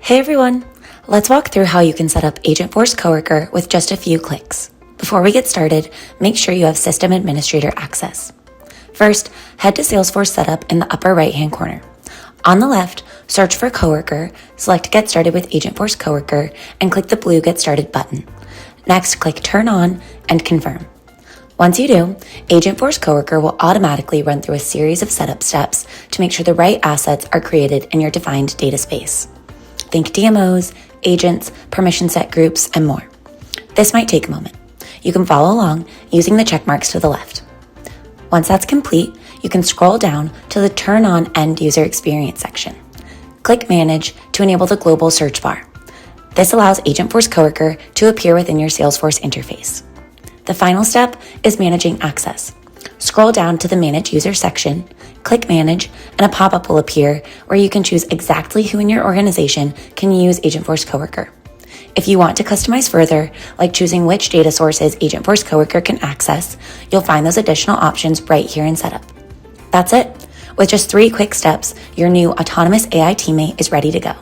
Hey everyone! Let's walk through how you can set up Agentforce Coworker with just a few clicks. Before we get started, make sure you have System Administrator access. First, head to Salesforce Setup in the upper right-hand corner. On the left, search for Coworker, select Get Started with Agentforce Coworker, and click the blue Get Started button. Next, click Turn On and Confirm. Once you do, Agentforce Coworker will automatically run through a series of setup steps to make sure the right assets are created in your defined data space. Think DMOs, agents, permission set groups, and more. This might take a moment. You can follow along using the check marks to the left. Once that's complete, you can scroll down to the Turn On End User Experience section. Click Manage to enable the global search bar. This allows Agentforce Coworker to appear within your Salesforce interface. The final step is managing access. Scroll down to the Manage User section, click Manage, and a pop-up will appear where you can choose exactly who in your organization can use Agentforce Coworker. If you want to customize further, like choosing which data sources Agentforce Coworker can access, you'll find those additional options right here in Setup. That's it. With just 3 quick steps, your new autonomous AI teammate is ready to go.